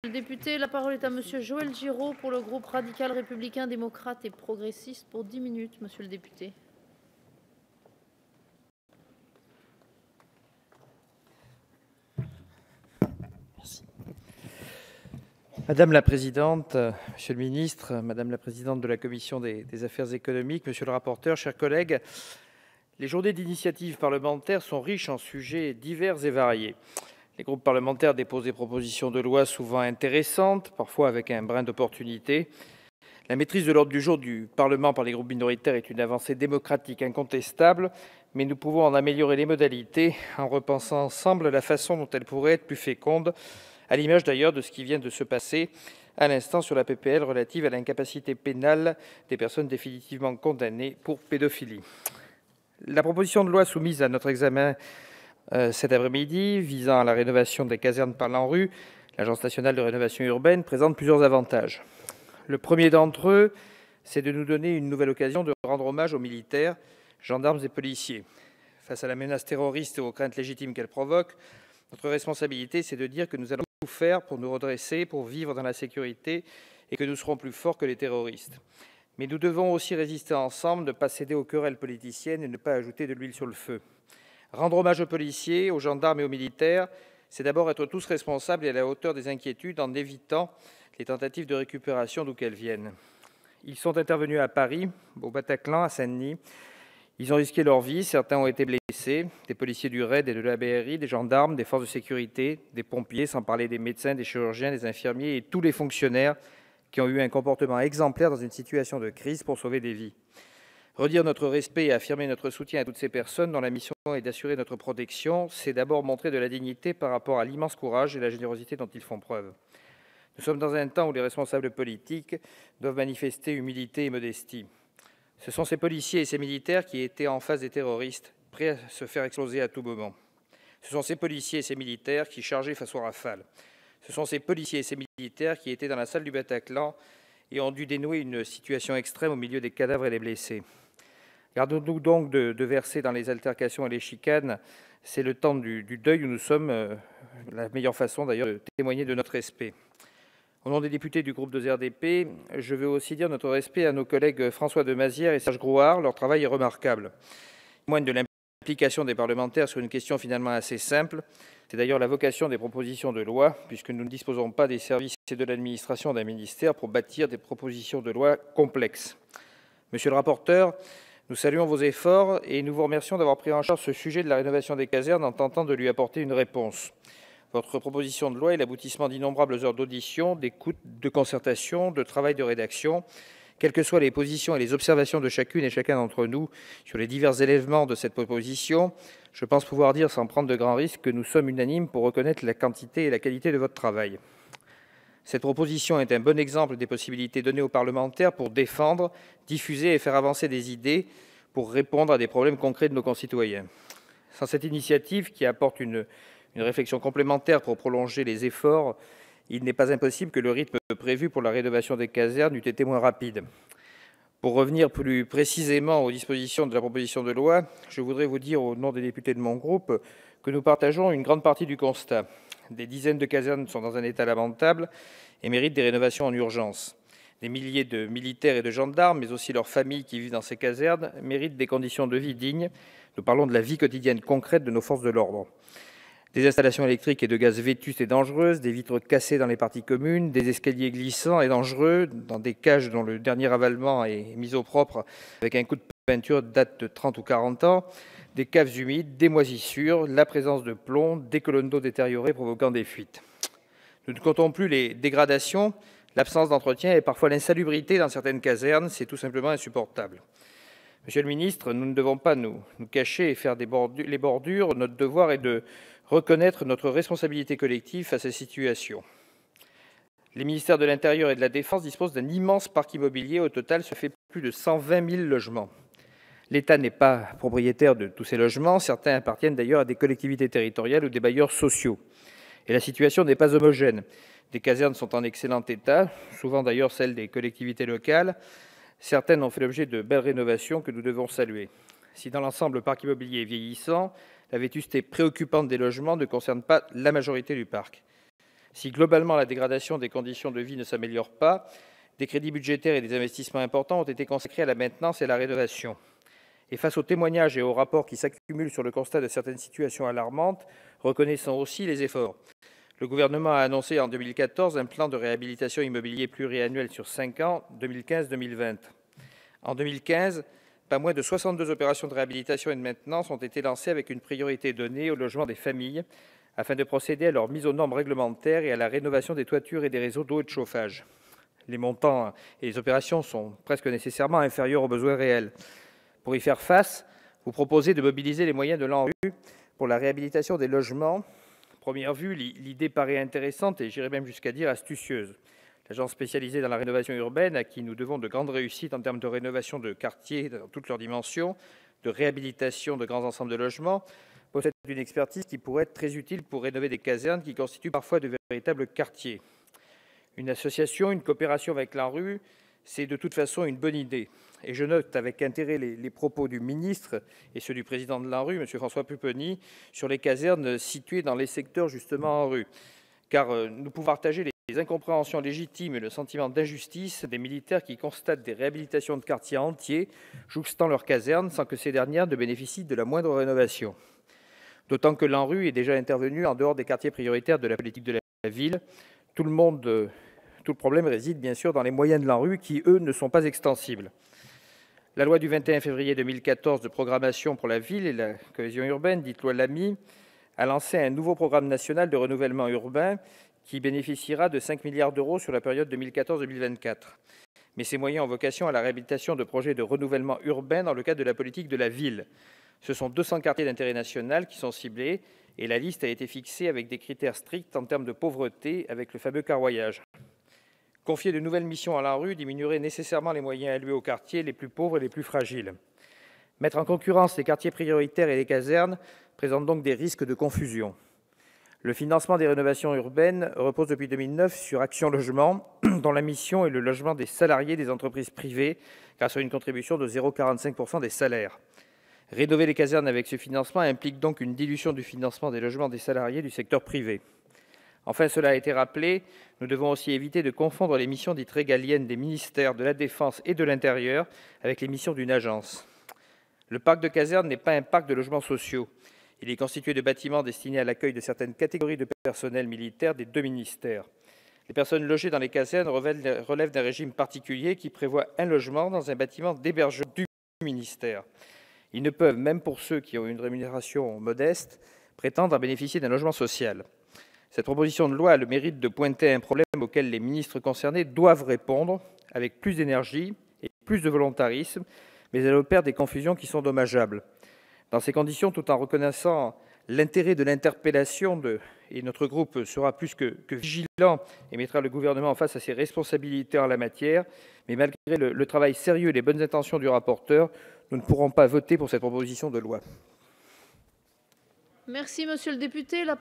Le député, la parole est à monsieur Joël Giraud pour le groupe radical républicain démocrate et progressiste pour 10 minutes, monsieur le député. Merci. Madame la présidente, monsieur le ministre, madame la présidente de la commission des affaires économiques, monsieur le rapporteur, chers collègues, les journées d'initiative parlementaire sont riches en sujets divers et variés. Les groupes parlementaires déposent des propositions de loi souvent intéressantes, parfois avec un brin d'opportunité. La maîtrise de l'ordre du jour du Parlement par les groupes minoritaires est une avancée démocratique incontestable, mais nous pouvons en améliorer les modalités en repensant ensemble la façon dont elle pourrait être plus féconde, à l'image d'ailleurs de ce qui vient de se passer à l'instant sur la PPL relative à l'incapacité pénale des personnes définitivement condamnées pour pédophilie. La proposition de loi soumise à notre examen cet après-midi, visant à la rénovation des casernes par l'ANRU, l'Agence nationale de rénovation urbaine, présente plusieurs avantages. Le premier d'entre eux, c'est de nous donner une nouvelle occasion de rendre hommage aux militaires, gendarmes et policiers. Face à la menace terroriste et aux craintes légitimes qu'elle provoque, notre responsabilité, c'est de dire que nous allons tout faire pour nous redresser, pour vivre dans la sécurité et que nous serons plus forts que les terroristes. Mais nous devons aussi résister ensemble, ne pas céder aux querelles politiciennes et ne pas ajouter de l'huile sur le feu. Rendre hommage aux policiers, aux gendarmes et aux militaires, c'est d'abord être tous responsables et à la hauteur des inquiétudes en évitant les tentatives de récupération d'où qu'elles viennent. Ils sont intervenus à Paris, au Bataclan, à Saint-Denis. Ils ont risqué leur vie, certains ont été blessés, des policiers du RAID et de la BRI, des gendarmes, des forces de sécurité, des pompiers, sans parler des médecins, des chirurgiens, des infirmiers et tous les fonctionnaires qui ont eu un comportement exemplaire dans une situation de crise pour sauver des vies. Redire notre respect et affirmer notre soutien à toutes ces personnes dont la mission est d'assurer notre protection, c'est d'abord montrer de la dignité par rapport à l'immense courage et la générosité dont ils font preuve. Nous sommes dans un temps où les responsables politiques doivent manifester humilité et modestie. Ce sont ces policiers et ces militaires qui étaient en face des terroristes, prêts à se faire exploser à tout moment. Ce sont ces policiers et ces militaires qui chargeaient face aux rafales. Ce sont ces policiers et ces militaires qui étaient dans la salle du Bataclan et ont dû dénouer une situation extrême au milieu des cadavres et des blessés. Gardons-nous donc de verser dans les altercations et les chicanes. C'est le temps du deuil où nous sommes, la meilleure façon d'ailleurs de témoigner de notre respect. Au nom des députés du groupe de RDP, je veux aussi dire notre respect à nos collègues François Demazière et Serge Grouard. Leur travail est remarquable. Il témoigne de l'implication des parlementaires sur une question finalement assez simple. C'est d'ailleurs la vocation des propositions de loi, puisque nous ne disposons pas des services et de l'administration d'un ministère pour bâtir des propositions de loi complexes. Monsieur le rapporteur, nous saluons vos efforts et nous vous remercions d'avoir pris en charge ce sujet de la rénovation des casernes en tentant de lui apporter une réponse. Votre proposition de loi est l'aboutissement d'innombrables heures d'audition, d'écoute, de concertation, de travail de rédaction. Quelles que soient les positions et les observations de chacune et chacun d'entre nous sur les divers éléments de cette proposition, je pense pouvoir dire sans prendre de grands risques que nous sommes unanimes pour reconnaître la quantité et la qualité de votre travail. Cette proposition est un bon exemple des possibilités données aux parlementaires pour défendre, diffuser et faire avancer des idées pour répondre à des problèmes concrets de nos concitoyens. Sans cette initiative qui apporte une réflexion complémentaire pour prolonger les efforts, il n'est pas impossible que le rythme prévu pour la rénovation des casernes eût été moins rapide. Pour revenir plus précisément aux dispositions de la proposition de loi, je voudrais vous dire au nom des députés de mon groupe que nous partageons une grande partie du constat. Des dizaines de casernes sont dans un état lamentable et méritent des rénovations en urgence. Des milliers de militaires et de gendarmes, mais aussi leurs familles qui vivent dans ces casernes, méritent des conditions de vie dignes. Nous parlons de la vie quotidienne concrète de nos forces de l'ordre. Des installations électriques et de gaz vétustes et dangereuses, des vitres cassées dans les parties communes, des escaliers glissants et dangereux, dans des cages dont le dernier avalement est mis au propre avec un coup de peinture date de 30 ou 40 ans, des caves humides, des moisissures, la présence de plomb, des colonnes d'eau détériorées provoquant des fuites. Nous ne comptons plus les dégradations, l'absence d'entretien et parfois l'insalubrité dans certaines casernes, c'est tout simplement insupportable. Monsieur le ministre, nous ne devons pas nous cacher et faire les bordures. Notre devoir est de reconnaître notre responsabilité collective face à ces situations. Les ministères de l'Intérieur et de la Défense disposent d'un immense parc immobilier. Au total, ça fait plus de 120 000 logements. L'État n'est pas propriétaire de tous ces logements. Certains appartiennent d'ailleurs à des collectivités territoriales ou des bailleurs sociaux. Et la situation n'est pas homogène. Des casernes sont en excellent état, souvent d'ailleurs celles des collectivités locales. Certaines ont fait l'objet de belles rénovations que nous devons saluer. Si dans l'ensemble le parc immobilier est vieillissant, la vétusté préoccupante des logements ne concerne pas la majorité du parc. Si globalement la dégradation des conditions de vie ne s'améliore pas, des crédits budgétaires et des investissements importants ont été consacrés à la maintenance et à la rénovation. Et face aux témoignages et aux rapports qui s'accumulent sur le constat de certaines situations alarmantes, reconnaissons aussi les efforts. Le gouvernement a annoncé en 2014 un plan de réhabilitation immobilier pluriannuel sur 5 ans, 2015-2020. En 2015, pas moins de 62 opérations de réhabilitation et de maintenance ont été lancées avec une priorité donnée au logement des familles, afin de procéder à leur mise aux normes réglementaires et à la rénovation des toitures et des réseaux d'eau et de chauffage. Les montants et les opérations sont presque nécessairement inférieurs aux besoins réels. Pour y faire face, vous proposez de mobiliser les moyens de l'ANRU pour la réhabilitation des logements. À première vue, l'idée paraît intéressante et j'irais même jusqu'à dire astucieuse. L'agence spécialisée dans la rénovation urbaine, à qui nous devons de grandes réussites en termes de rénovation de quartiers dans toutes leurs dimensions, de réhabilitation de grands ensembles de logements, possède une expertise qui pourrait être très utile pour rénover des casernes qui constituent parfois de véritables quartiers. Une association, une coopération avec l'ANRU, c'est de toute façon une bonne idée. Et je note avec intérêt les propos du ministre et ceux du président de l'ANRU, M. François Pupponi, sur les casernes situées dans les secteurs justement ANRU. Car nous pouvons partager les incompréhensions légitimes et le sentiment d'injustice des militaires qui constatent des réhabilitations de quartiers entiers jouxtant leurs casernes sans que ces dernières ne bénéficient de la moindre rénovation. D'autant que l'ANRU est déjà intervenu en dehors des quartiers prioritaires de la politique de la ville. Tout le problème réside bien sûr dans les moyens de l'ANRU qui, eux, ne sont pas extensibles. La loi du 21 février 2014 de programmation pour la ville et la cohésion urbaine, dite loi Lamy, a lancé un nouveau programme national de renouvellement urbain qui bénéficiera de 5 milliards d'euros sur la période 2014-2024. Mais ces moyens ont vocation à la réhabilitation de projets de renouvellement urbain dans le cadre de la politique de la ville. Ce sont 200 quartiers d'intérêt national qui sont ciblés et la liste a été fixée avec des critères stricts en termes de pauvreté, avec le fameux carroyage. Confier de nouvelles missions à l'ANRU diminuerait nécessairement les moyens alloués aux quartiers les plus pauvres et les plus fragiles. Mettre en concurrence les quartiers prioritaires et les casernes présente donc des risques de confusion. Le financement des rénovations urbaines repose depuis 2009 sur Action Logement, dont la mission est le logement des salariés des entreprises privées grâce à une contribution de 0,45% des salaires. Rénover les casernes avec ce financement implique donc une dilution du financement des logements des salariés du secteur privé. Enfin, cela a été rappelé, nous devons aussi éviter de confondre les missions dites régaliennes des ministères de la Défense et de l'Intérieur avec les missions d'une agence. Le parc de casernes n'est pas un parc de logements sociaux. Il est constitué de bâtiments destinés à l'accueil de certaines catégories de personnel militaire des deux ministères. Les personnes logées dans les casernes relèvent d'un régime particulier qui prévoit un logement dans un bâtiment d'hébergement du ministère. Ils ne peuvent, même pour ceux qui ont une rémunération modeste, prétendre à bénéficier d'un logement social. Cette proposition de loi a le mérite de pointer un problème auquel les ministres concernés doivent répondre avec plus d'énergie et plus de volontarisme, mais elle opère des confusions qui sont dommageables. Dans ces conditions, tout en reconnaissant l'intérêt de l'interpellation, et notre groupe sera plus que vigilant et mettra le gouvernement face à ses responsabilités en la matière, mais malgré le travail sérieux et les bonnes intentions du rapporteur, nous ne pourrons pas voter pour cette proposition de loi. Merci, monsieur le député.